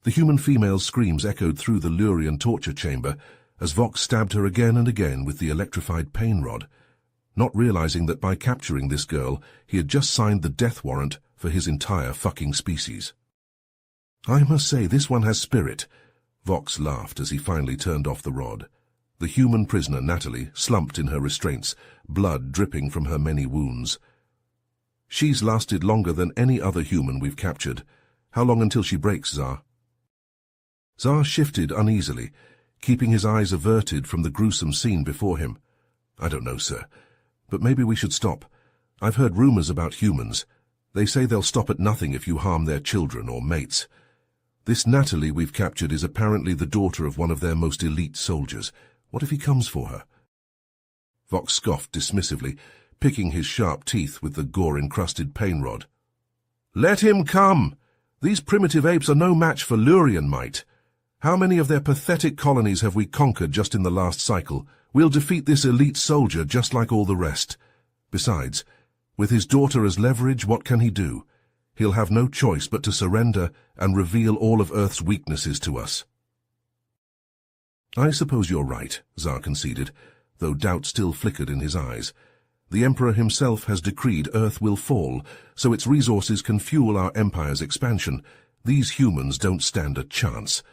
The human female's screams echoed through the Lurian torture chamber as Vox stabbed her again and again with the electrified pain rod, not realizing that by capturing this girl, he had just signed the death warrant for his entire fucking species. "I must say, this one has spirit," Vox laughed as he finally turned off the rod. The human prisoner, Natalie, slumped in her restraints, blood dripping from her many wounds. "She's lasted longer than any other human we've captured. How long until she breaks, Zar?" Zar shifted uneasily, keeping his eyes averted from the gruesome scene before him. "I don't know, sir, but maybe we should stop. I've heard rumors about humans. They say they'll stop at nothing if you harm their children or mates. This Natalie we've captured is apparently the daughter of one of their most elite soldiers. What if he comes for her?" Vox scoffed dismissively, picking his sharp teeth with the gore-encrusted pain rod. "Let him come! These primitive apes are no match for Lurian might. How many of their pathetic colonies have we conquered just in the last cycle? We'll defeat this elite soldier just like all the rest. Besides, with his daughter as leverage, what can he do? He'll have no choice but to surrender and reveal all of Earth's weaknesses to us." "I suppose you're right," Zar conceded, though doubt still flickered in his eyes. "The Emperor himself has decreed Earth will fall, so its resources can fuel our empire's expansion. These humans don't stand a chance."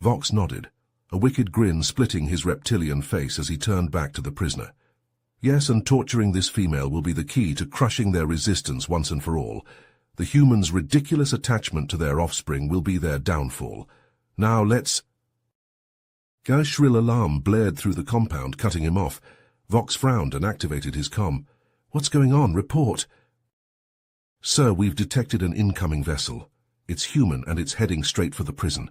Vox nodded, a wicked grin splitting his reptilian face as he turned back to the prisoner. "Yes, and torturing this female will be the key to crushing their resistance once and for all. The humans' ridiculous attachment to their offspring will be their downfall. Now let's—" A shrill alarm blared through the compound, cutting him off. Vox frowned and activated his comm. "What's going on? Report." "Sir, we've detected an incoming vessel. It's human and it's heading straight for the prison.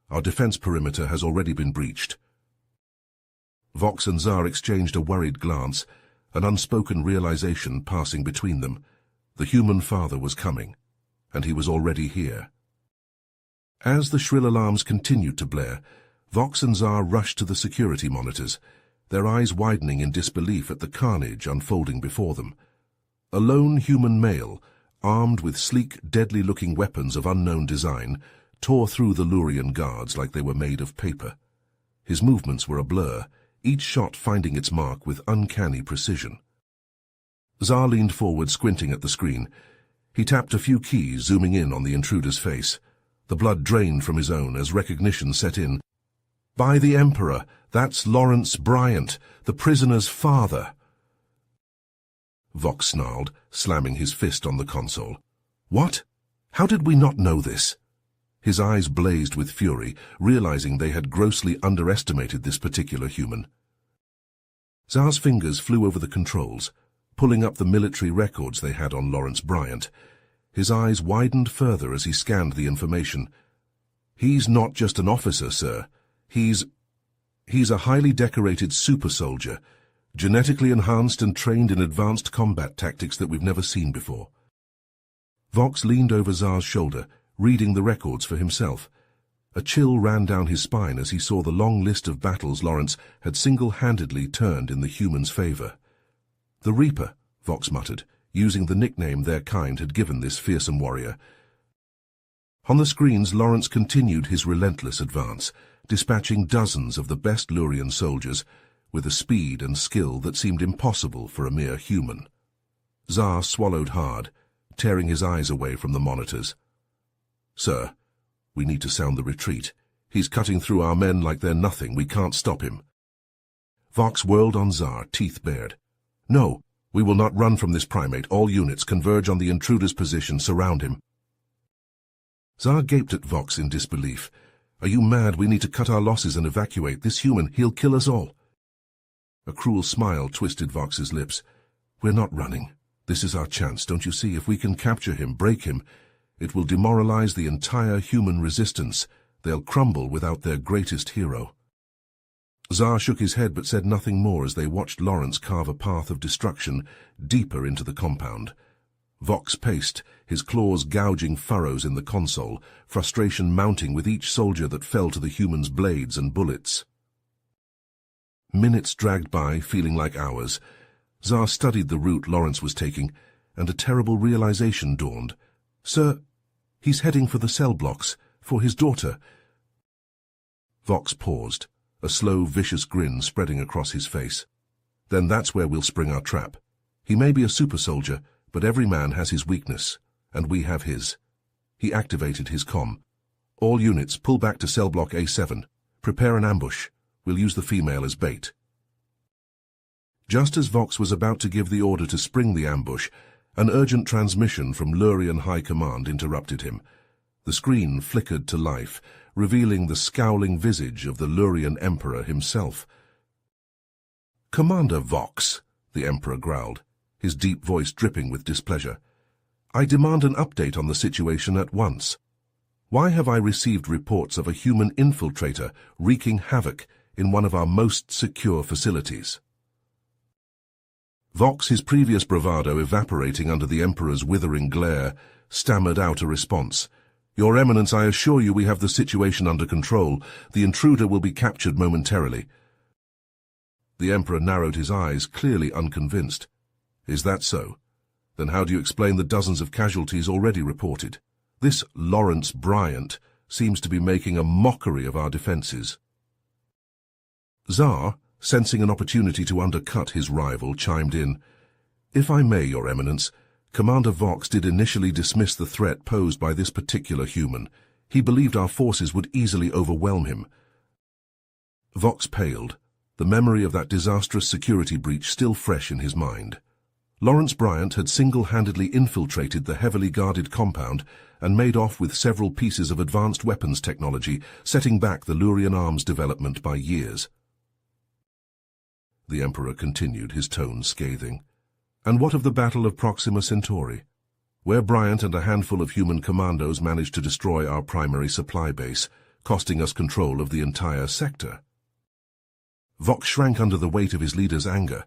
Our defense perimeter has already been breached." Vox and Zar exchanged a worried glance, an unspoken realization passing between them. The human father was coming, and he was already here. As the shrill alarms continued to blare, Vox and Zar rushed to the security monitors, their eyes widening in disbelief at the carnage unfolding before them. A lone human male, armed with sleek, deadly-looking weapons of unknown design, tore through the Lurian guards like they were made of paper. His movements were a blur, each shot finding its mark with uncanny precision. Zar leaned forward, squinting at the screen. He tapped a few keys, zooming in on the intruder's face. The blood drained from his own as recognition set in. "By the Emperor, that's Lawrence Bryant, the prisoner's father." Vox snarled, slamming his fist on the console. "What? How did we not know this?" His eyes blazed with fury, realizing they had grossly underestimated this particular human. Zar's fingers flew over the controls, pulling up the military records they had on Lawrence Bryant. His eyes widened further as he scanned the information. "He's not just an officer, sir. He's a highly decorated super soldier, genetically enhanced and trained in advanced combat tactics that we've never seen before." Vox leaned over Zar's shoulder, reading the records for himself. A chill ran down his spine as he saw the long list of battles Lawrence had single-handedly turned in the human's favor. "The Reaper," Vox muttered, using the nickname their kind had given this fearsome warrior. On the screens, Lawrence continued his relentless advance, dispatching dozens of the best Lurian soldiers with a speed and skill that seemed impossible for a mere human. Zar swallowed hard, tearing his eyes away from the monitors. "Sir, we need to sound the retreat. He's cutting through our men like they're nothing. We can't stop him." Vox whirled on Zar, teeth bared. "No, we will not run from this primate. All units converge on the intruder's position. Surround him." Zar gaped at Vox in disbelief. "Are you mad? We need to cut our losses and evacuate. This human, he'll kill us all." A cruel smile twisted Vox's lips. "We're not running. This is our chance, don't you see? If we can capture him, break him, it will demoralize the entire human resistance. They'll crumble without their greatest hero." Zar shook his head but said nothing more as they watched Lawrence carve a path of destruction deeper into the compound. Vox paced, his claws gouging furrows in the console, frustration mounting with each soldier that fell to the human's blades and bullets. Minutes dragged by, feeling like hours. Zar studied the route Lawrence was taking, and a terrible realization dawned. "Sir, He's heading for the cell blocks, for his daughter. Vox paused, a slow, vicious grin spreading across his face. Then that's where we'll spring our trap. He may be a super soldier, but every man has his weakness, and we have his. He activated his comm. All units, pull back to cell block A7. Prepare an ambush. We'll use the female as bait. Just as Vox was about to give the order to spring the ambush, an urgent transmission from Lurian High Command interrupted him. The screen flickered to life, revealing the scowling visage of the Lurian Emperor himself. "Commander Vox," the Emperor growled, his deep voice dripping with displeasure, "I demand an update on the situation at once. Why have I received reports of a human infiltrator wreaking havoc in one of our most secure facilities?" Vox, his previous bravado evaporating under the Emperor's withering glare, stammered out a response. "Your Eminence, I assure you we have the situation under control. The intruder will be captured momentarily." The Emperor narrowed his eyes, clearly unconvinced. "Is that so? Then how do you explain the dozens of casualties already reported? This Lawrence Bryant seems to be making a mockery of our defenses." Tsar, sensing an opportunity to undercut his rival, chimed in. "If I may, Your Eminence, Commander Vox did initially dismiss the threat posed by this particular human. He believed our forces would easily overwhelm him." Vox paled, the memory of that disastrous security breach still fresh in his mind. Lawrence Bryant had single-handedly infiltrated the heavily guarded compound and made off with several pieces of advanced weapons technology, setting back the Lurian arms development by years. The Emperor continued, his tone scathing. "And what of the Battle of Proxima Centauri, where Bryant and a handful of human commandos managed to destroy our primary supply base, costing us control of the entire sector?" Vox shrank under the weight of his leader's anger,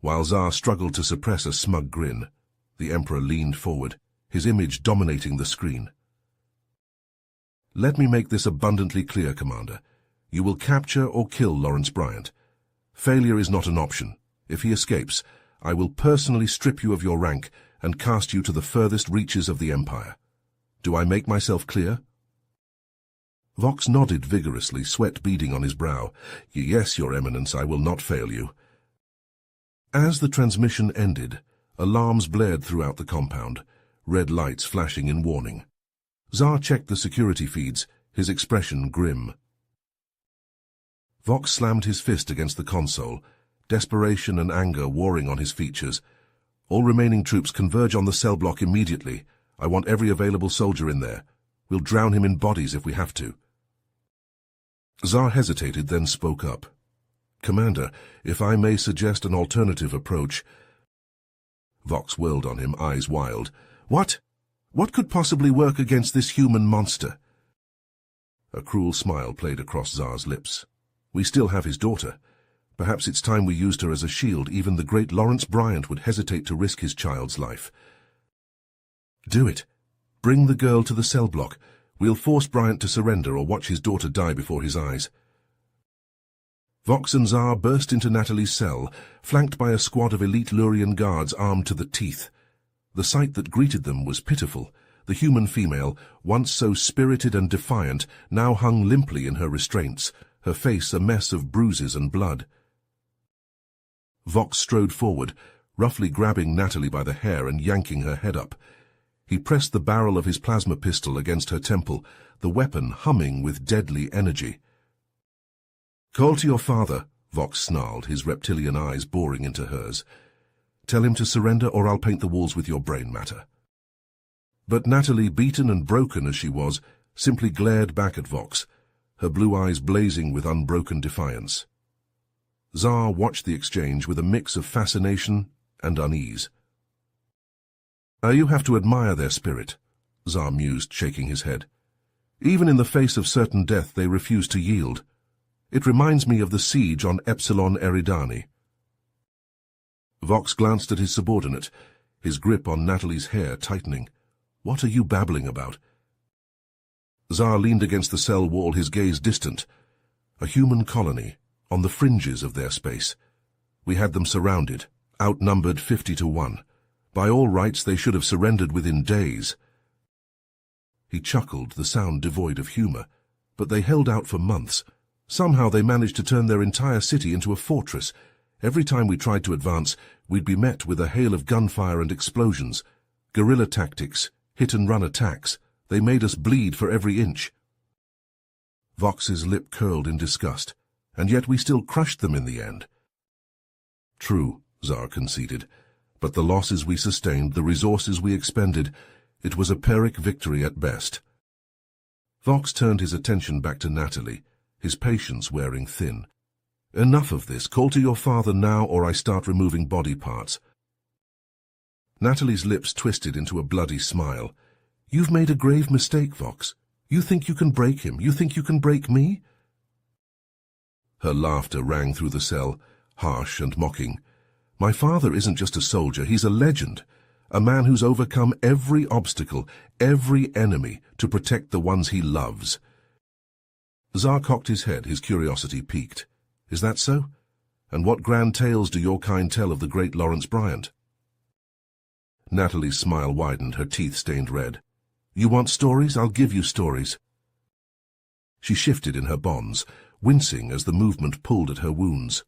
while Tsar struggled to suppress a smug grin. The Emperor leaned forward, his image dominating the screen. "Let me make this abundantly clear, Commander. You will capture or kill Lawrence Bryant. Failure is not an option. If he escapes, I will personally strip you of your rank and cast you to the furthest reaches of the Empire. Do I make myself clear?" Vox nodded vigorously, sweat beading on his brow. "Yes, Your Eminence, I will not fail you." As the transmission ended, alarms blared throughout the compound, red lights flashing in warning. Tsar checked the security feeds, his expression grim. Vox slammed his fist against the console, desperation and anger warring on his features. "All remaining troops converge on the cell block immediately. I want every available soldier in there. We'll drown him in bodies if we have to." Tsar hesitated, then spoke up. "Commander, if I may suggest an alternative approach." Vox whirled on him, eyes wild. "What? What could possibly work against this human monster?" A cruel smile played across Tsar's lips. "We still have his daughter. Perhaps it's time we used her as a shield. Even the great Lawrence Bryant would hesitate to risk his child's life." "Do it. Bring the girl to the cell block. We'll force Bryant to surrender or watch his daughter die before his eyes." Vox and Tsar burst into Natalie's cell, flanked by a squad of elite Lurian guards armed to the teeth. The sight that greeted them was pitiful. The human female, once so spirited and defiant, now hung limply in her restraints, her face a mess of bruises and blood. Vox strode forward, roughly grabbing Natalie by the hair and yanking her head up. He pressed the barrel of his plasma pistol against her temple, the weapon humming with deadly energy. "Call to your father," Vox snarled, his reptilian eyes boring into hers. "Tell him to surrender or I'll paint the walls with your brain matter." But Natalie, beaten and broken as she was, simply glared back at Vox, her blue eyes blazing with unbroken defiance. Tsar watched the exchange with a mix of fascination and unease. "You have to admire their spirit," Tsar mused, shaking his head. "Even in the face of certain death they refuse to yield. It reminds me of the siege on Epsilon Eridani." Vox glanced at his subordinate, his grip on Natalie's hair tightening. "What are you babbling about?" Tsar leaned against the cell wall, his gaze distant. "A human colony, on the fringes of their space. We had them surrounded, outnumbered 50 to 1. By all rights, they should have surrendered within days." He chuckled, the sound devoid of humor. But they held out for months. Somehow they managed to turn their entire city into a fortress. Every time we tried to advance, we'd be met with a hail of gunfire and explosions. Guerrilla tactics, hit-and-run attacks. They made us bleed for every inch. Vox's lip curled in disgust. And yet we still crushed them in the end. True, Tsar conceded. But the losses we sustained, the resources we expended, it was a Pyrrhic victory at best. Vox turned his attention back to Natalie, his patience wearing thin. Enough of this. Call to your father now, or I start removing body parts. Natalie's lips twisted into a bloody smile. You've made a grave mistake, Vox. You think you can break him? You think you can break me? Her laughter rang through the cell, harsh and mocking. My father isn't just a soldier, he's a legend. A man who's overcome every obstacle, every enemy, to protect the ones he loves. Tsar cocked his head, his curiosity piqued. Is that so? And what grand tales do your kind tell of the great Lawrence Bryant? Natalie's smile widened, her teeth stained red. You want stories? I'll give you stories. She shifted in her bonds, wincing as the movement pulled at her wounds.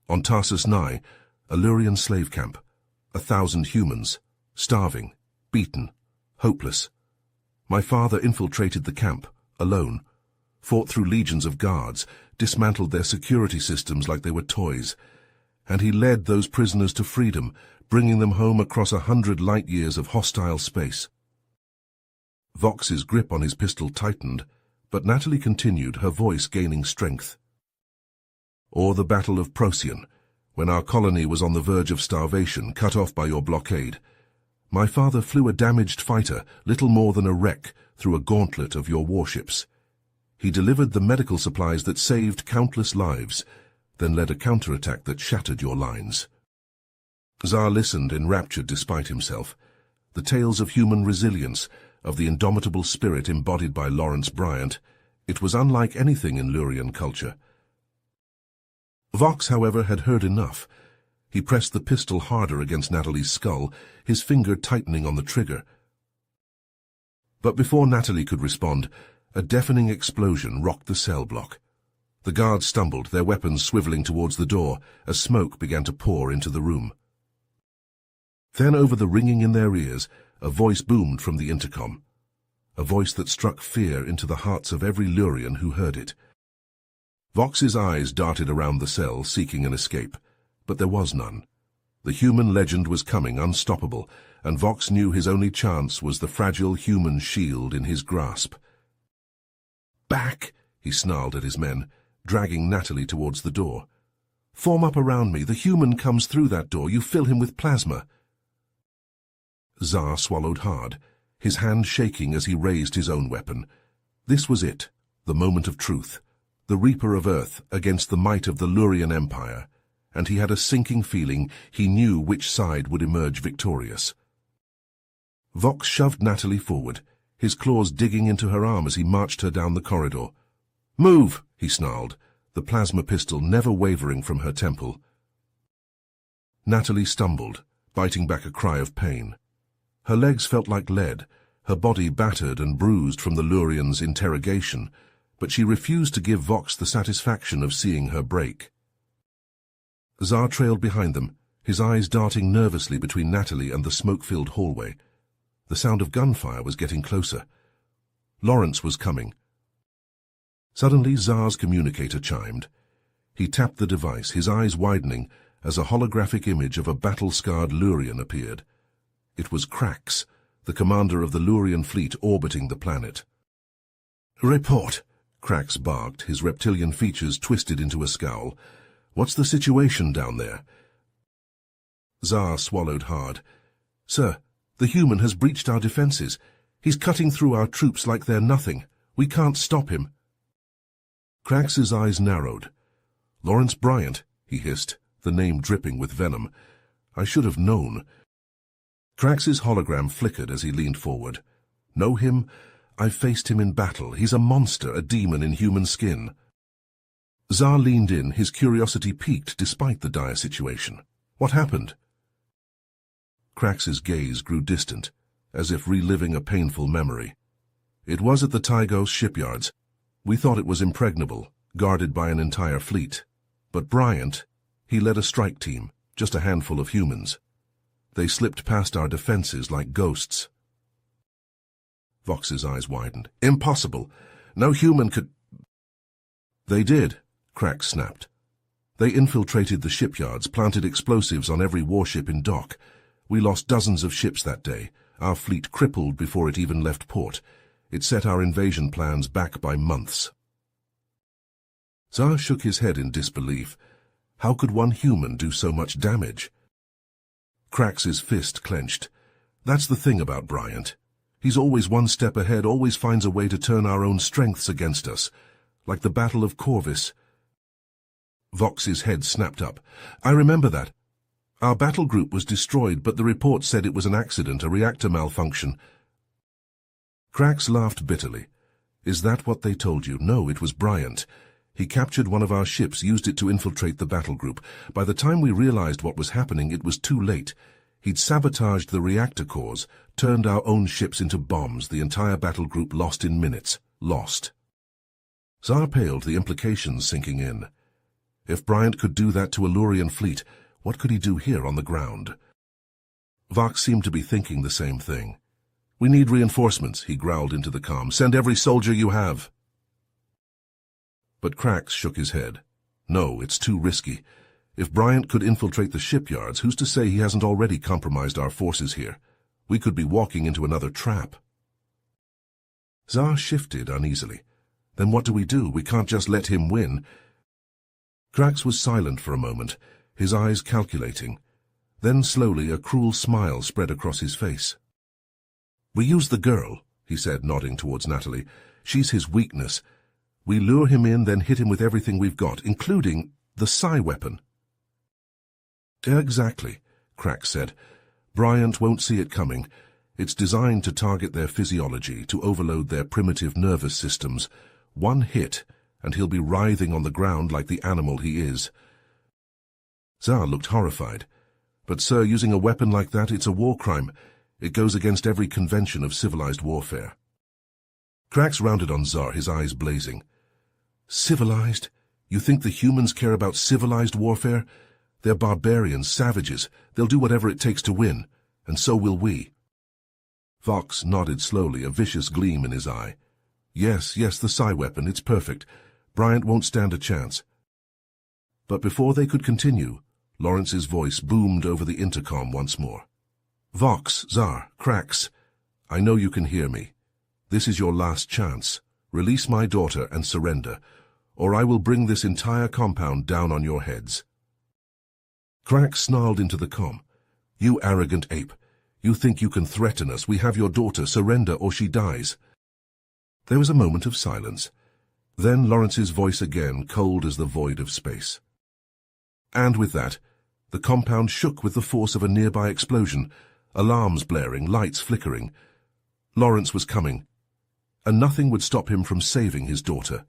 On Tarsus Nigh, a Lurian slave camp, 1,000 humans, starving, beaten, hopeless. My father infiltrated the camp, alone, fought through legions of guards, dismantled their security systems like they were toys, and he led those prisoners to freedom, bringing them home across 100 light-years of hostile space. Vox's grip on his pistol tightened, but Natalie continued, her voice gaining strength. Or the Battle of Procyon, when our colony was on the verge of starvation, cut off by your blockade. My father flew a damaged fighter, little more than a wreck, through a gauntlet of your warships. He delivered the medical supplies that saved countless lives, then led a counterattack that shattered your lines. Tsar listened, enraptured despite himself. The tales of human resilience, of the indomitable spirit embodied by Lawrence Bryant, it was unlike anything in Lurian culture. Vox, however, had heard enough. He pressed the pistol harder against Natalie's skull, his finger tightening on the trigger. But before Natalie could respond, a deafening explosion rocked the cell block. The guards stumbled, their weapons swiveling towards the door, as smoke began to pour into the room. Then, over the ringing in their ears, a voice boomed from the intercom, a voice that struck fear into the hearts of every Lurian who heard it. Vox's eyes darted around the cell, seeking an escape, but there was none. The human legend was coming, unstoppable, and Vox knew his only chance was the fragile human shield in his grasp. Back, he snarled at his men, dragging Natalie towards the door. Form up around me. The human comes through that door. You fill him with plasma. Tsar swallowed hard, his hand shaking as he raised his own weapon. This was it, the moment of truth, the Reaper of Earth against the might of the Lurian Empire, and he had a sinking feeling he knew which side would emerge victorious. Vox shoved Natalie forward, his claws digging into her arm as he marched her down the corridor. Move, he snarled, the plasma pistol never wavering from her temple. Natalie stumbled, biting back a cry of pain. Her legs felt like lead, her body battered and bruised from the Lurian's interrogation, but she refused to give Vox the satisfaction of seeing her break. Tsar trailed behind them, his eyes darting nervously between Natalie and the smoke-filled hallway. The sound of gunfire was getting closer. Lawrence was coming. Suddenly, Tsar's communicator chimed. He tapped the device, his eyes widening, as a holographic image of a battle-scarred Lurian appeared. It was Krax, the commander of the Lurian fleet orbiting the planet. Report, Krax barked, his reptilian features twisted into a scowl. What's the situation down there? Tsar swallowed hard. Sir, the human has breached our defenses. He's cutting through our troops like they're nothing. We can't stop him. Krax's eyes narrowed. Lawrence Bryant, he hissed, the name dripping with venom. I should have known. Krax's hologram flickered as he leaned forward. Know him? I've faced him in battle. He's a monster, a demon in human skin. Tsar leaned in, his curiosity piqued despite the dire situation. What happened? Krax's gaze grew distant, as if reliving a painful memory. It was at the Tygos shipyards. We thought it was impregnable, guarded by an entire fleet. But Bryant, he led a strike team, just a handful of humans. They slipped past our defenses like ghosts. Vox's eyes widened. Impossible. No human could... They did, Crax snapped. They infiltrated the shipyards, planted explosives on every warship in dock. We lost dozens of ships that day, our fleet crippled before it even left port. It set our invasion plans back by months. Zar shook his head in disbelief. How could one human do so much damage? Crax's fist clenched. That's the thing about Bryant. He's always one step ahead, always finds a way to turn our own strengths against us. Like the Battle of Corvus. Vox's head snapped up. I remember that. Our battle group was destroyed, but the report said it was an accident, a reactor malfunction. Crax laughed bitterly. Is that what they told you? No, it was Bryant. He captured one of our ships, used it to infiltrate the battle group. By the time we realized what was happening, it was too late. He'd sabotaged the reactor cores, turned our own ships into bombs. The entire battle group lost in minutes. Lost. Zar paled, the implications sinking in. If Bryant could do that to a Lurian fleet, what could he do here on the ground? Vox seemed to be thinking the same thing. We need reinforcements, he growled into the comm. Send every soldier you have. But Crax shook his head. No, it's too risky. If Bryant could infiltrate the shipyards, who's to say he hasn't already compromised our forces here? We could be walking into another trap. Zar shifted uneasily. Then what do? We can't just let him win. Crax was silent for a moment, his eyes calculating. Then slowly a cruel smile spread across his face. We use the girl, he said, nodding towards Natalie. She's his weakness. We lure him in, then hit him with everything we've got, including the psi weapon. Exactly, Crax said. Bryant won't see it coming. It's designed to target their physiology, to overload their primitive nervous systems. One hit, and he'll be writhing on the ground like the animal he is. Zar looked horrified. But, sir, using a weapon like that, it's a war crime. It goes against every convention of civilized warfare. Crax rounded on Zar, his eyes blazing. Civilized? You think the humans care about civilized warfare? They're barbarians, savages. They'll do whatever it takes to win, and so will we. Vox nodded slowly, a vicious gleam in his eye. Yes, the psi weapon, it's perfect. Bryant won't stand a chance. But before they could continue, Lawrence's voice boomed over the intercom once more. Vox, Zar, Crax, I know you can hear me. This is your last chance. Release my daughter and surrender, or I will bring this entire compound down on your heads. Crax snarled into the comm. You arrogant ape. You think you can threaten us. We have your daughter. Surrender or she dies. There was a moment of silence. Then Lawrence's voice again, cold as the void of space. And with that, the compound shook with the force of a nearby explosion, alarms blaring, lights flickering. Lawrence was coming, and nothing would stop him from saving his daughter.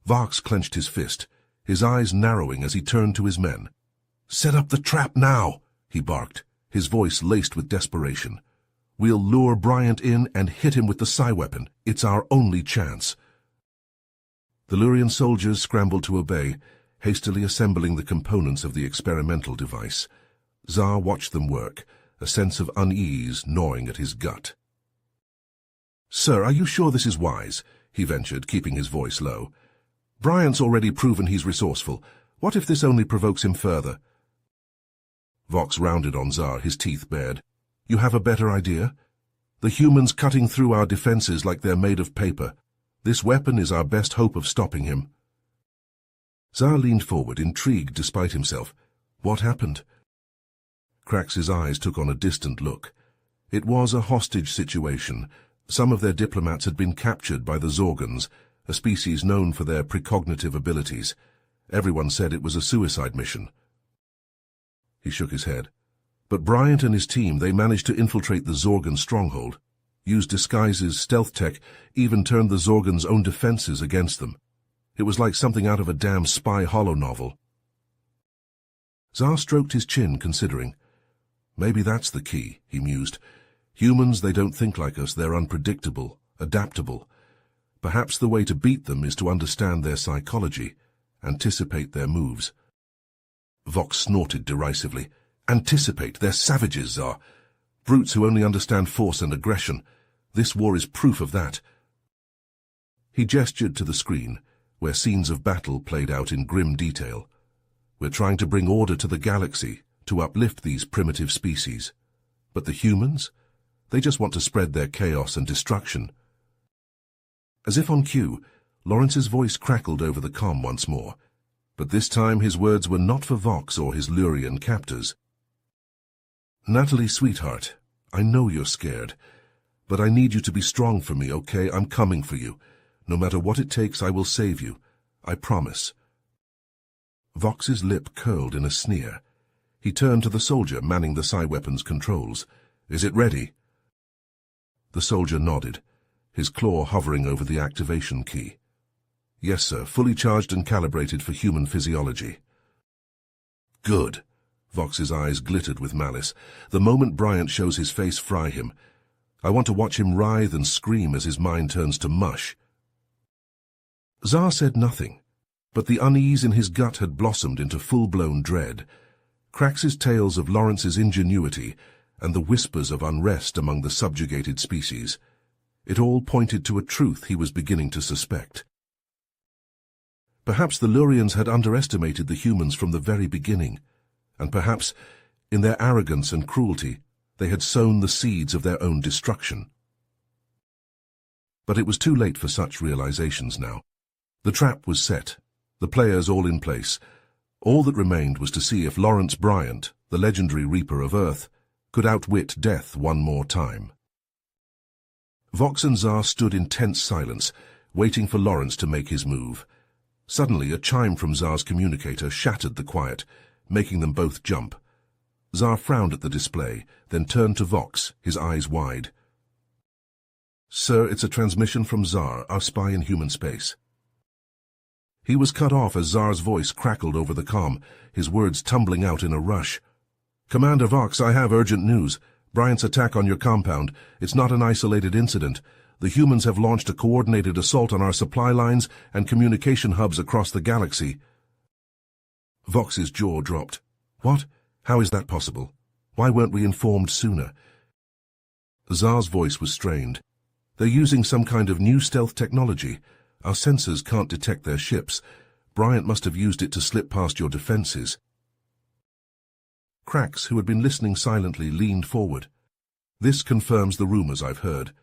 Vox clenched his fist, his eyes narrowing as he turned to his men. Set up the trap now, he barked, his voice laced with desperation. We'll lure Bryant in and hit him with the psi weapon. It's our only chance. The Lurian soldiers scrambled to obey, hastily assembling the components of the experimental device. Zar watched them work, a sense of unease gnawing at his gut. Sir, are you sure this is wise? He ventured, keeping his voice low. Bryant's already proven he's resourceful. What if this only provokes him further? Vox rounded on Zar, his teeth bared. You have a better idea? The humans cutting through our defenses like they're made of paper. This weapon is our best hope of stopping him. Zar leaned forward, intrigued despite himself. What happened? Crax's eyes took on a distant look. It was a hostage situation. Some of their diplomats had been captured by the Zorgans, a species known for their precognitive abilities. Everyone said it was a suicide mission. He shook his head. But Bryant and his team, they managed to infiltrate the Zorgan stronghold, used disguises, stealth tech, even turned the Zorgans' own defenses against them. It was like something out of a damn spy hollow novel. Zar stroked his chin, considering. Maybe that's the key, he mused. Humans, they don't think like us. They're unpredictable, adaptable. Perhaps the way to beat them is to understand their psychology, anticipate their moves. Vox snorted derisively. Anticipate? They're savages, Zar. Brutes who only understand force and aggression. This war is proof of that. He gestured to the screen, where scenes of battle played out in grim detail. We're trying to bring order to the galaxy, to uplift these primitive species. But the humans? They just want to spread their chaos and destruction. As if on cue, Lawrence's voice crackled over the comm once more, but this time his words were not for Vox or his Lurian captors. Natalie, sweetheart, I know you're scared, but I need you to be strong for me, okay? I'm coming for you. No matter what it takes, I will save you. I promise. Vox's lip curled in a sneer. He turned to the soldier manning the psi weapon's controls. Is it ready? The soldier nodded, his claw hovering over the activation key. Yes, sir, fully charged and calibrated for human physiology. Good. Vox's eyes glittered with malice. The moment Bryant shows his face, fry him. I want to watch him writhe and scream as his mind turns to mush. Zar said nothing, but the unease in his gut had blossomed into full-blown dread. Crax's tales of Lawrence's ingenuity and the whispers of unrest among the subjugated species. It all pointed to a truth he was beginning to suspect. Perhaps the Lurians had underestimated the humans from the very beginning, and perhaps, in their arrogance and cruelty, they had sown the seeds of their own destruction. But it was too late for such realizations now. The trap was set, the players all in place. All that remained was to see if Lawrence Bryant, the legendary Reaper of Earth, could outwit death one more time. Vox and Zar stood in tense silence, waiting for Lawrence to make his move. Suddenly, a chime from Zar's communicator shattered the quiet, making them both jump. Zar frowned at the display, then turned to Vox, his eyes wide. Sir, it's a transmission from Zar, our spy in human space. He was cut off as Zar's voice crackled over the comm, his words tumbling out in a rush. Commander Vox, I have urgent news. Bryant's attack on your compound. It's not an isolated incident. The humans have launched a coordinated assault on our supply lines and communication hubs across the galaxy. Vox's jaw dropped. What? How is that possible? Why weren't we informed sooner? Zar's voice was strained. They're using some kind of new stealth technology. Our sensors can't detect their ships. Bryant must have used it to slip past your defenses. Crax, who had been listening silently, leaned forward. This confirms the rumors I've heard.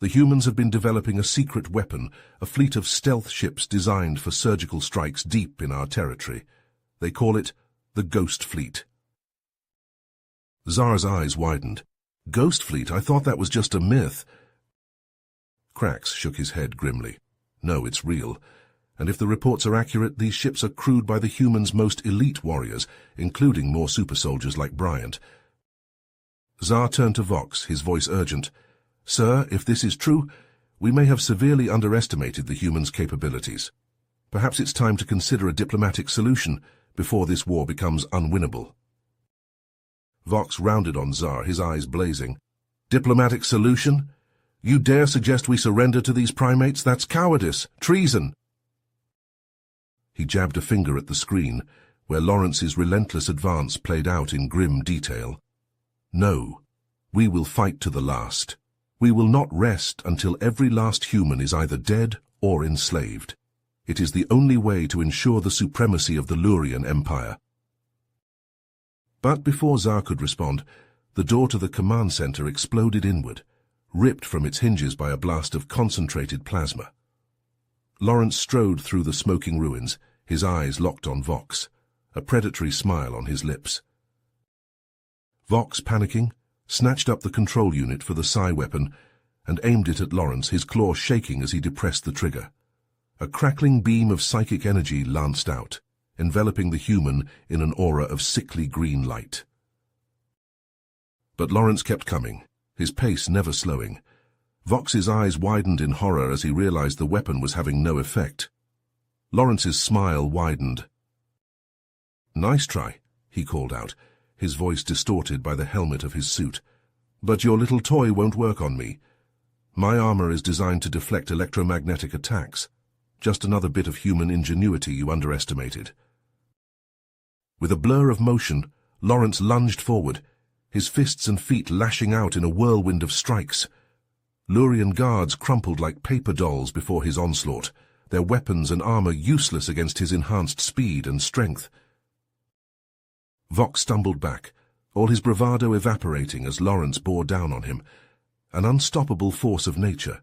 The humans have been developing a secret weapon, a fleet of stealth ships designed for surgical strikes deep in our territory. They call it the Ghost Fleet. Zar's eyes widened. Ghost Fleet? I thought that was just a myth. Crax shook his head grimly. No, it's real. And if the reports are accurate, these ships are crewed by the humans' most elite warriors, including more super soldiers like Bryant. Zar turned to Vox, his voice urgent. Sir, if this is true, we may have severely underestimated the humans' capabilities. Perhaps it's time to consider a diplomatic solution before this war becomes unwinnable. Vox rounded on Zar, his eyes blazing. Diplomatic solution? You dare suggest we surrender to these primates? That's cowardice, treason. He jabbed a finger at the screen, where Lawrence's relentless advance played out in grim detail. No, we will fight to the last. We will not rest until every last human is either dead or enslaved. It is the only way to ensure the supremacy of the Lurian Empire. But before Zar could respond, the door to the command center exploded inward, ripped from its hinges by a blast of concentrated plasma. Lawrence strode through the smoking ruins, his eyes locked on Vox, a predatory smile on his lips. Vox, panicking, snatched up the control unit for the psi weapon and aimed it at Lawrence, his claw shaking as he depressed the trigger. A crackling beam of psychic energy lanced out, enveloping the human in an aura of sickly green light. But Lawrence kept coming, his pace never slowing. Vox's eyes widened in horror as he realized the weapon was having no effect. Lawrence's smile widened. Nice try, he called out, his voice distorted by the helmet of his suit. But your little toy won't work on me. My armor is designed to deflect electromagnetic attacks. Just another bit of human ingenuity you underestimated. With a blur of motion, Lawrence lunged forward, his fists and feet lashing out in a whirlwind of strikes. Lurian guards crumpled like paper dolls before his onslaught, their weapons and armor useless against his enhanced speed and strength. Vox stumbled back, all his bravado evaporating as Lawrence bore down on him, an unstoppable force of nature.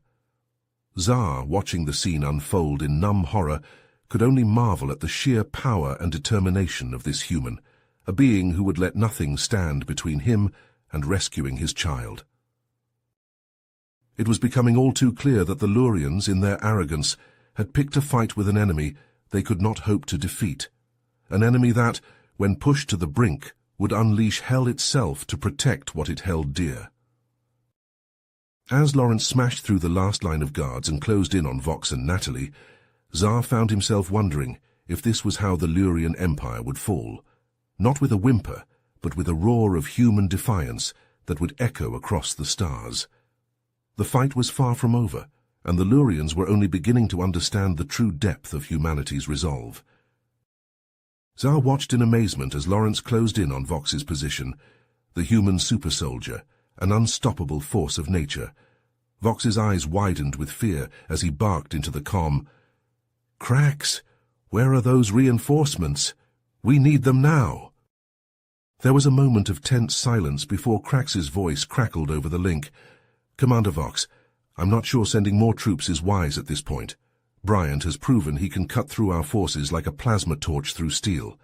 Tsar, watching the scene unfold in numb horror, could only marvel at the sheer power and determination of this human, a being who would let nothing stand between him and rescuing his child. It was becoming all too clear that the Lurians, in their arrogance, had picked a fight with an enemy they could not hope to defeat, an enemy that, when pushed to the brink, would unleash hell itself to protect what it held dear. As Lawrence smashed through the last line of guards and closed in on Vox and Natalie, Tsar found himself wondering if this was how the Lurian Empire would fall, not with a whimper, but with a roar of human defiance that would echo across the stars. The fight was far from over, and the Lurians were only beginning to understand the true depth of humanity's resolve. Tsar watched in amazement as Lawrence closed in on Vox's position, the human super-soldier, an unstoppable force of nature. Vox's eyes widened with fear as he barked into the comm. "Cracks, where are those reinforcements? We need them now." There was a moment of tense silence before Crax's voice crackled over the link. "Commander Vox, I'm not sure sending more troops is wise at this point. Bryant has proven he can cut through our forces like a plasma torch through steel.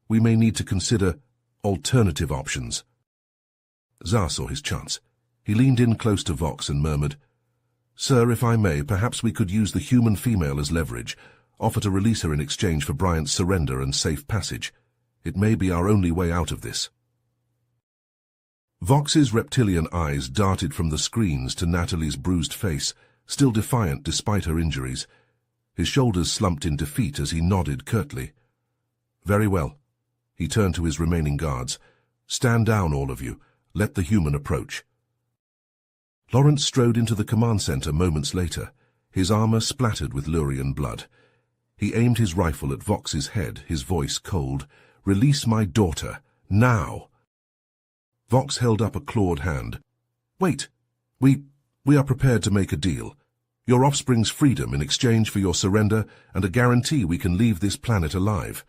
We may need to consider alternative options." Tsar saw his chance. He leaned in close to Vox and murmured, "Sir, if I may, perhaps we could use the human female as leverage, offer to release her in exchange for Bryant's surrender and safe passage. It may be our only way out of this." Vox's reptilian eyes darted from the screens to Natalie's bruised face, still defiant despite her injuries. His shoulders slumped in defeat as he nodded curtly. "Very well." He turned to his remaining guards. "Stand down, all of you. Let the human approach." Lawrence strode into the command center moments later, his armor splattered with Lurian blood. He aimed his rifle at Vox's head, his voice cold. "Release my daughter, now!" Vox held up a clawed hand. "Wait. We are prepared to make a deal. Your offspring's freedom in exchange for your surrender and a guarantee we can leave this planet alive."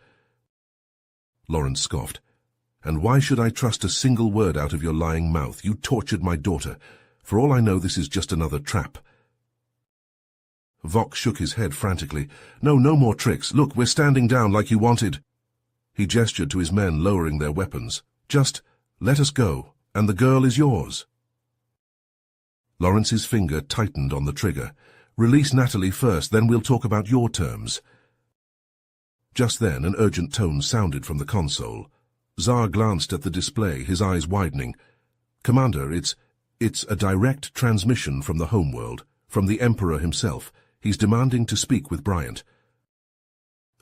Lawrence scoffed. "And why should I trust a single word out of your lying mouth? You tortured my daughter. For all I know, this is just another trap." Vox shook his head frantically. "No more tricks. Look, we're standing down like you wanted." He gestured to his men lowering their weapons. "Just let us go, and the girl is yours." Lawrence's finger tightened on the trigger. "Release Natalie first, then we'll talk about your terms." Just then, an urgent tone sounded from the console. Tsar glanced at the display, his eyes widening. "Commander, it's a direct transmission from the homeworld, from the Emperor himself. He's demanding to speak with Bryant."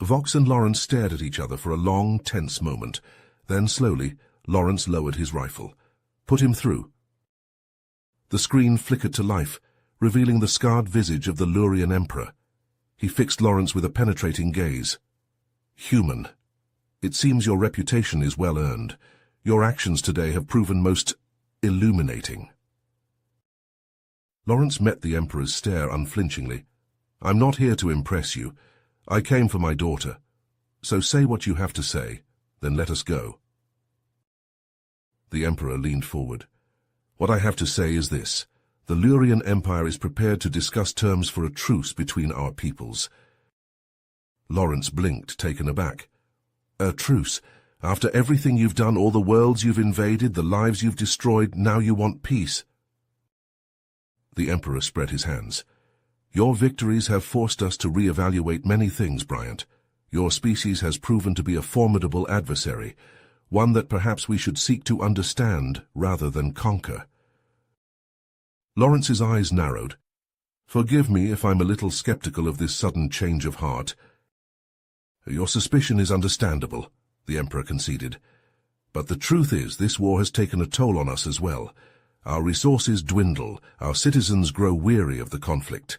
Vox and Lawrence stared at each other for a long, tense moment. Then, slowly, Lawrence lowered his rifle. "Put him through." The screen flickered to life, revealing the scarred visage of the Lurian Emperor. He fixed Lawrence with a penetrating gaze. "Human, it seems your reputation is well earned. Your actions today have proven most illuminating." Lawrence met the Emperor's stare unflinchingly. "I'm not here to impress you. I came for my daughter. So say what you have to say, then let us go." The Emperor leaned forward. "What I have to say is this. The Lurian Empire is prepared to discuss terms for a truce between our peoples." Lawrence blinked, taken aback. "A truce? After everything you've done, all the worlds you've invaded, the lives you've destroyed, now you want peace?" The Emperor spread his hands. "Your victories have forced us to re-evaluate many things, Bryant. Your species has proven to be a formidable adversary, one that perhaps we should seek to understand rather than conquer." Lawrence's eyes narrowed. "Forgive me if I'm a little skeptical of this sudden change of heart." "Your suspicion is understandable," the Emperor conceded. "But the truth is, this war has taken a toll on us as well. Our resources dwindle, our citizens grow weary of the conflict.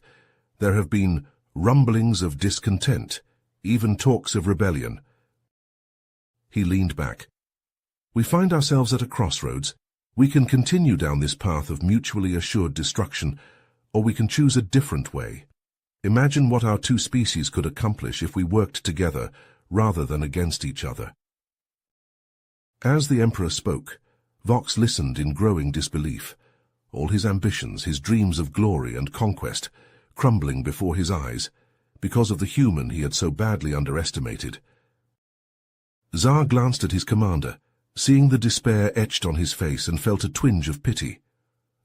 There have been rumblings of discontent, even talks of rebellion. He leaned back. We find ourselves at a crossroads. We can continue down this path of mutually assured destruction, or we can choose a different way. Imagine what our two species could accomplish if we worked together rather than against each other. As the Emperor spoke, Vox listened in growing disbelief, all his ambitions, his dreams of glory and conquest, crumbling before his eyes, because of the human he had so badly underestimated. Tsar glanced at his commander, seeing the despair etched on his face, and felt a twinge of pity.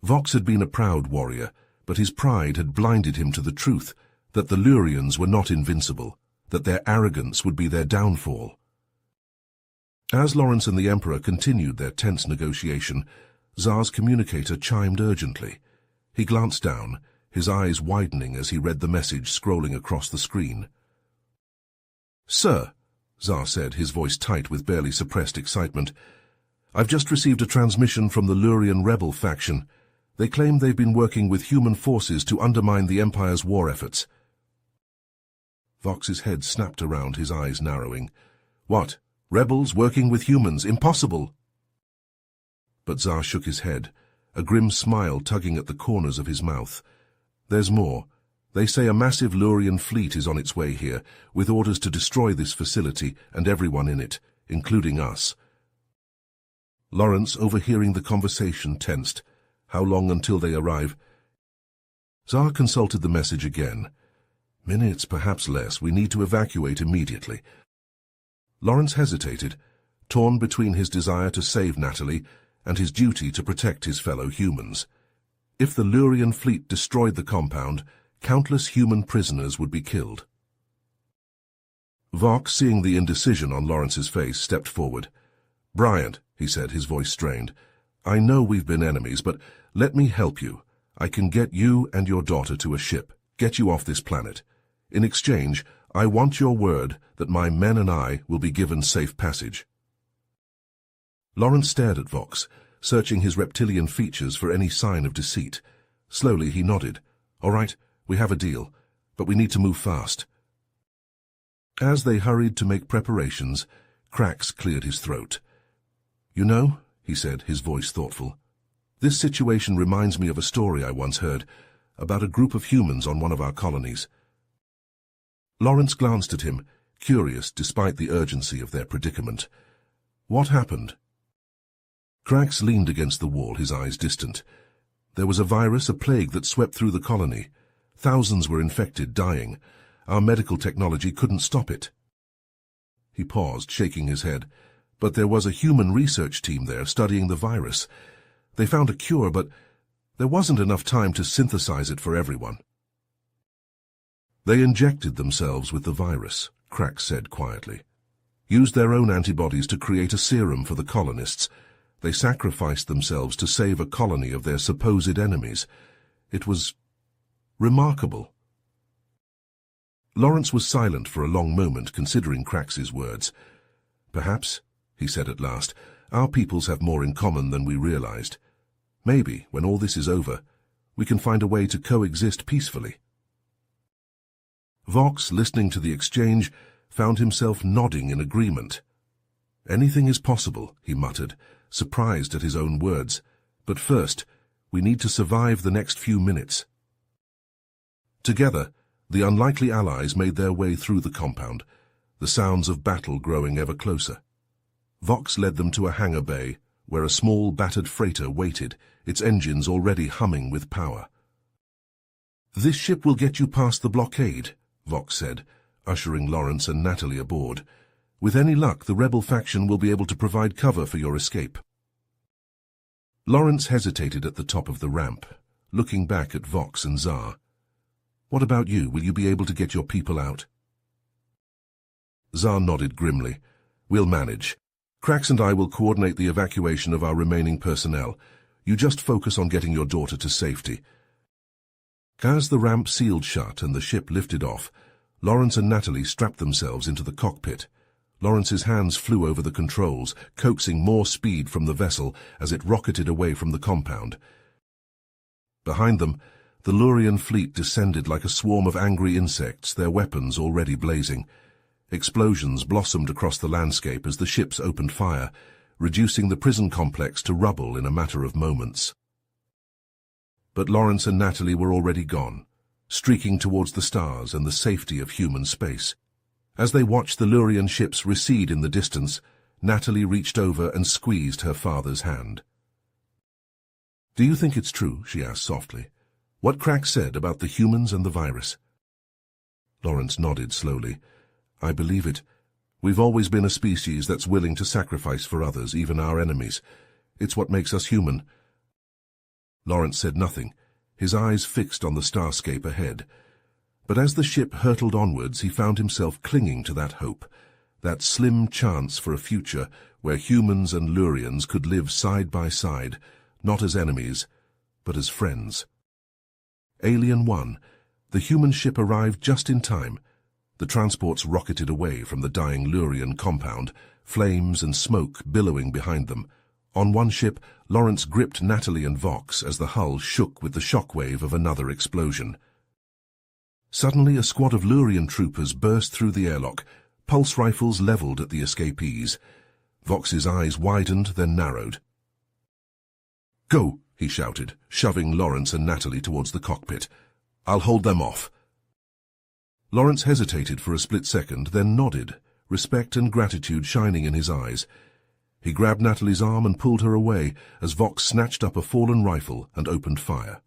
Vox had been a proud warrior, but his pride had blinded him to the truth that the Lurians were not invincible, that their arrogance would be their downfall. As Lawrence and the Emperor continued their tense negotiation, Tsar's communicator chimed urgently. He glanced down, his eyes widening as he read the message scrolling across the screen. "Sir," Tsar said, his voice tight with barely suppressed excitement, "I've just received a transmission from the Lurian rebel faction. They claim they've been working with human forces to undermine the Empire's war efforts." Vox's head snapped around, his eyes narrowing. "What? Rebels working with humans? Impossible!" But Tsar shook his head, a grim smile tugging at the corners of his mouth. "There's more. They say a massive Lurian fleet is on its way here, with orders to destroy this facility and everyone in it, including us." Lawrence, overhearing the conversation, tensed. How long until they arrive? Tsar consulted the message again. "Minutes, perhaps less. We need to evacuate immediately." Lawrence hesitated, torn between his desire to save Natalie and his duty to protect his fellow humans. If the Lurian fleet destroyed the compound, countless human prisoners would be killed. Vox, seeing the indecision on Lawrence's face, stepped forward. "Bryant," he said, his voice strained, "I know we've been enemies, but let me help you. I can get you and your daughter to a ship, get you off this planet. In exchange, I want your word that my men and I will be given safe passage." Lawrence stared at Vox, searching his reptilian features for any sign of deceit. Slowly he nodded. "All right, we have a deal, but we need to move fast." As they hurried to make preparations, Krax cleared his throat. "You know," he said, his voice thoughtful, "this situation reminds me of a story I once heard about a group of humans on one of our colonies." Lawrence glanced at him, curious despite the urgency of their predicament. "What happened?" Krax leaned against the wall, his eyes distant. "There was a virus, a plague that swept through the colony. Thousands were infected, dying. Our medical technology couldn't stop it." He paused, shaking his head. "But there was a human research team there studying the virus. They found a cure, but there wasn't enough time to synthesize it for everyone." "They injected themselves with the virus," Krax said quietly. "Used their own antibodies to create a serum for the colonists. They sacrificed themselves to save a colony of their supposed enemies. It was remarkable." Lawrence was silent for a long moment, considering Krax's words. "Perhaps," he said at last, "our peoples have more in common than we realized. Maybe, when all this is over, we can find a way to coexist peacefully." Vox, listening to the exchange, found himself nodding in agreement. "Anything is possible," he muttered, surprised at his own words. "But first, we need to survive the next few minutes." Together, the unlikely allies made their way through the compound, the sounds of battle growing ever closer. Vox led them to a hangar bay, where a small, battered freighter waited, its engines already humming with power. "This ship will get you past the blockade," Vox said, ushering Lawrence and Natalie aboard. "With any luck, the rebel faction will be able to provide cover for your escape." Lawrence hesitated at the top of the ramp, looking back at Vox and Tsar. "What about you? Will you be able to get your people out?" Tsar nodded grimly. "We'll manage. Krax and I will coordinate the evacuation of our remaining personnel. You just focus on getting your daughter to safety." As the ramp sealed shut and the ship lifted off, Lawrence and Natalie strapped themselves into the cockpit. Lawrence's hands flew over the controls, coaxing more speed from the vessel as it rocketed away from the compound. Behind them, the Lurian fleet descended like a swarm of angry insects, their weapons already blazing. Explosions blossomed across the landscape as the ships opened fire, reducing the prison complex to rubble in a matter of moments. But Lawrence and Natalie were already gone, streaking towards the stars and the safety of human space. As they watched the Lurian ships recede in the distance, Natalie reached over and squeezed her father's hand. "Do you think it's true?" she asked softly. "What Crax said about the humans and the virus?" Lawrence nodded slowly. "I believe it. We've always been a species that's willing to sacrifice for others, even our enemies. It's what makes us human." Lawrence said nothing, his eyes fixed on the starscape ahead. But as the ship hurtled onwards, he found himself clinging to that hope, that slim chance for a future where humans and Lurians could live side by side, not as enemies, but as friends. Alien 1, the human ship arrived just in time. The transports rocketed away from the dying Lurian compound, flames and smoke billowing behind them. On one ship, Lawrence gripped Natalie and Vox as the hull shook with the shockwave of another explosion. Suddenly, a squad of Lurian troopers burst through the airlock, pulse rifles leveled at the escapees. Vox's eyes widened, then narrowed. "Go!" he shouted, shoving Lawrence and Natalie towards the cockpit. "I'll hold them off." Lawrence hesitated for a split second, then nodded, respect and gratitude shining in his eyes. He grabbed Natalie's arm and pulled her away as Vox snatched up a fallen rifle and opened fire.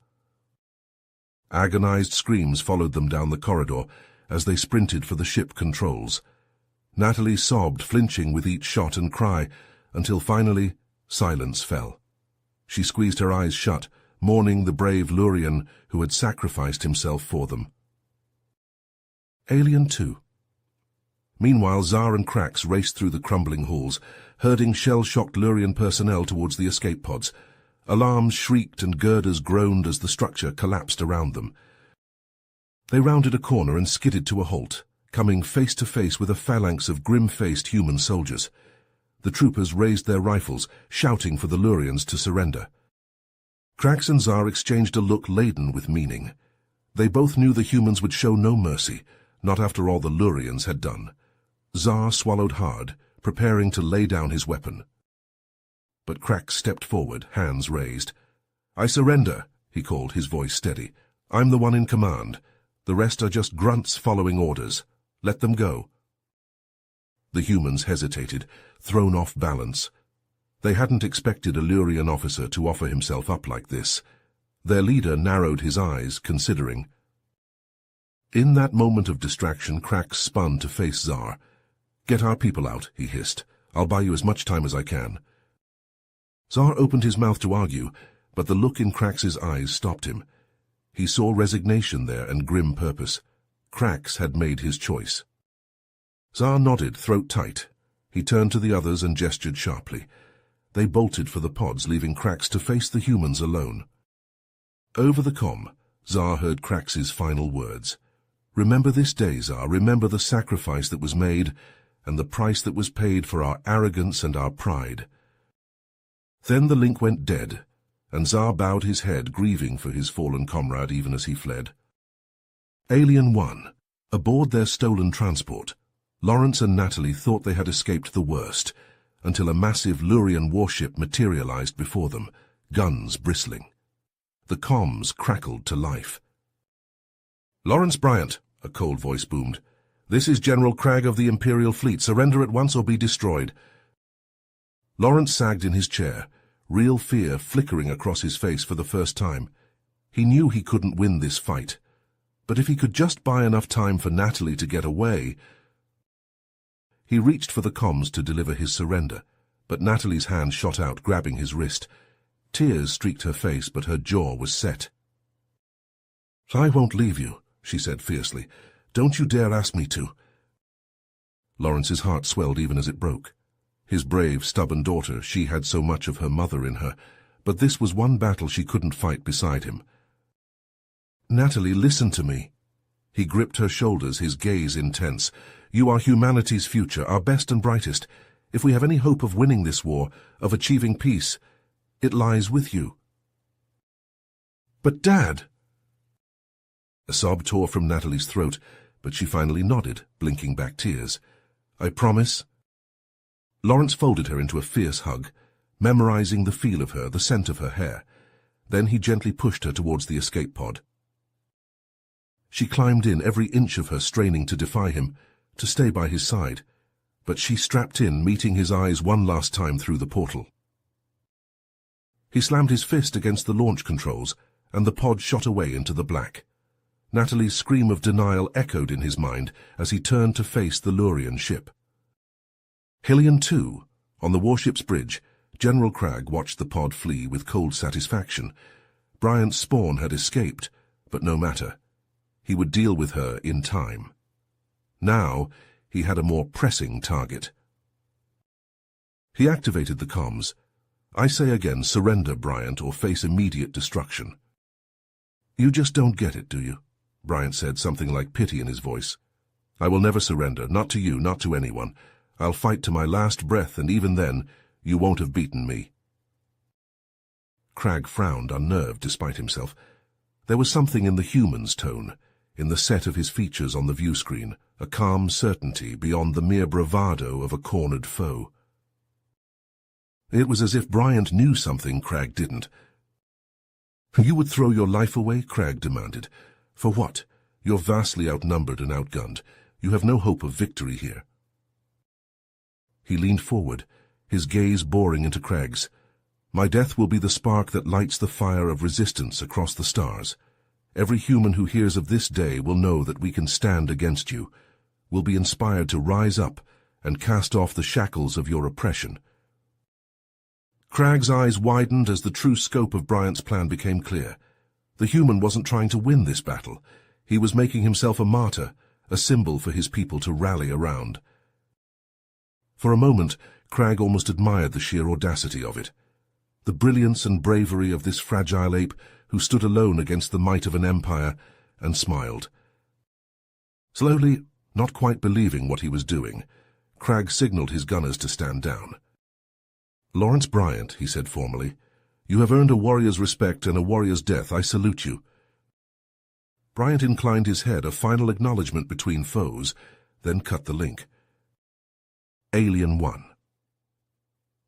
Agonized screams followed them down the corridor as they sprinted for the ship controls. Natalie sobbed, flinching with each shot and cry, until finally silence fell. She squeezed her eyes shut, mourning the brave Lurian who had sacrificed himself for them. Alien 2. Meanwhile, Zar and Crax raced through the crumbling halls, herding shell-shocked Lurian personnel towards the escape pods. Alarms shrieked and girders groaned as the structure collapsed around them. They rounded a corner and skidded to a halt, coming face to face with a phalanx of grim-faced human soldiers. The troopers raised their rifles, shouting for the Lurians to surrender. Crax and Zar exchanged a look laden with meaning. They both knew the humans would show no mercy, not after all the Lurians had done. Zar swallowed hard, preparing to lay down his weapon. But Crax stepped forward, hands raised. "I surrender," he called, his voice steady. "I'm the one in command. The rest are just grunts following orders. Let them go." The humans hesitated, thrown off balance. They hadn't expected a Lurian officer to offer himself up like this. Their leader narrowed his eyes, considering. In that moment of distraction, Crax spun to face Zar. "Get our people out," he hissed. "I'll buy you as much time as I can." Zar opened his mouth to argue, but the look in Crax's eyes stopped him. He saw resignation there and grim purpose. Crax had made his choice. Zar nodded, throat tight. He turned to the others and gestured sharply. They bolted for the pods, leaving Crax to face the humans alone. Over the comm, Zar heard Crax's final words. "Remember this day, Zar. Remember the sacrifice that was made and the price that was paid for our arrogance and our pride." Then the link went dead, and Zar bowed his head, grieving for his fallen comrade even as he fled. Alien 1. Aboard their stolen transport, Lawrence and Natalie thought they had escaped the worst, until a massive Lurian warship materialized before them, guns bristling. The comms crackled to life. "Lawrence Bryant," a cold voice boomed. "This is General Cragg of the Imperial Fleet. Surrender at once or be destroyed." Lawrence sagged in his chair, real fear flickering across his face for the first time. He knew he couldn't win this fight, but if he could just buy enough time for Natalie to get away... He reached for the comms to deliver his surrender, but Natalie's hand shot out, grabbing his wrist. Tears streaked her face, but her jaw was set. "I won't leave you," she said fiercely. "Don't you dare ask me to." Lawrence's heart swelled even as it broke. His brave, stubborn daughter, she had so much of her mother in her, but this was one battle she couldn't fight beside him. "Natalie, listen to me." He gripped her shoulders, his gaze intense. "You are humanity's future, our best and brightest. If we have any hope of winning this war, of achieving peace, it lies with you." But Dad! A sob tore from Natalie's throat, but she finally nodded, blinking back tears. I promise. Lawrence folded her into a fierce hug, memorizing the feel of her, the scent of her hair. Then he gently pushed her towards the escape pod. She climbed in, every inch of her straining to defy him, to stay by his side, but she strapped in, meeting his eyes one last time through the portal. He slammed his fist against the launch controls, and the pod shot away into the black. Natalie's scream of denial echoed in his mind as he turned to face the Lurian ship. Hillian 2, on the warship's bridge, General Cragg watched the pod flee with cold satisfaction. Bryant's spawn had escaped, but no matter. He would deal with her in time. Now, he had a more pressing target. He activated the comms. I say again, surrender, Bryant, or face immediate destruction. You just don't get it, do you? Bryant said, something like pity in his voice. I will never surrender, not to you, not to anyone. I'll fight to my last breath, and even then, you won't have beaten me. Cragg frowned, unnerved despite himself. There was something in the human's tone, in the set of his features on the view screen, a calm certainty beyond the mere bravado of a cornered foe. It was as if Bryant knew something Cragg didn't. You would throw your life away? Cragg demanded. For what? You're vastly outnumbered and outgunned. You have no hope of victory here. He leaned forward, his gaze boring into Cragg's. My death will be the spark that lights the fire of resistance across the stars. Every human who hears of this day will know that we can stand against you, will be inspired to rise up and cast off the shackles of your oppression. Cragg's eyes widened as the true scope of Bryant's plan became clear. The human wasn't trying to win this battle. He was making himself a martyr, a symbol for his people to rally around. For a moment, Cragg almost admired the sheer audacity of it. The brilliance and bravery of this fragile ape who stood alone against the might of an empire, and smiled. Slowly, not quite believing what he was doing, Cragg signaled his gunners to stand down. Lawrence Bryant, he said formally, you have earned a warrior's respect and a warrior's death. I salute you. Bryant inclined his head, a final acknowledgement between foes, then cut the link. Alien 1.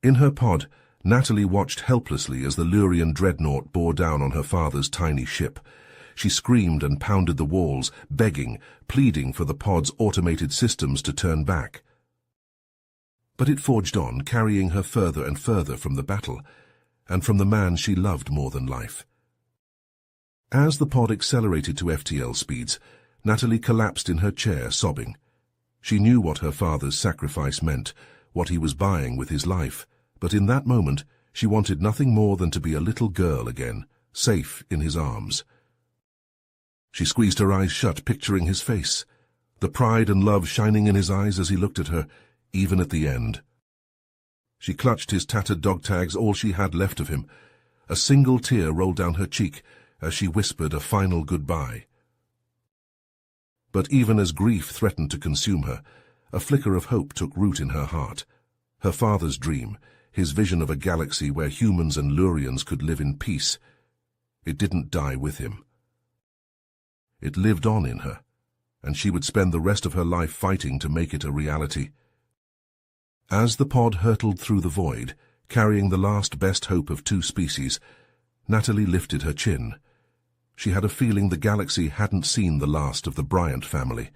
In her pod, Natalie watched helplessly as the Lurian dreadnought bore down on her father's tiny ship. She screamed and pounded the walls, begging, pleading for the pod's automated systems to turn back. But it forged on, carrying her further and further from the battle, and from the man she loved more than life. As the pod accelerated to FTL speeds, Natalie collapsed in her chair, sobbing. She knew what her father's sacrifice meant, what he was buying with his life, but in that moment she wanted nothing more than to be a little girl again, safe in his arms. She squeezed her eyes shut, picturing his face, the pride and love shining in his eyes as he looked at her, even at the end. She clutched his tattered dog tags, all she had left of him. A single tear rolled down her cheek as she whispered a final goodbye. But even as grief threatened to consume her, a flicker of hope took root in her heart. Her father's dream, his vision of a galaxy where humans and Lurians could live in peace, it didn't die with him. It lived on in her, and she would spend the rest of her life fighting to make it a reality. As the pod hurtled through the void, carrying the last best hope of two species, Natalie lifted her chin. She had a feeling the galaxy hadn't seen the last of the Bryant family.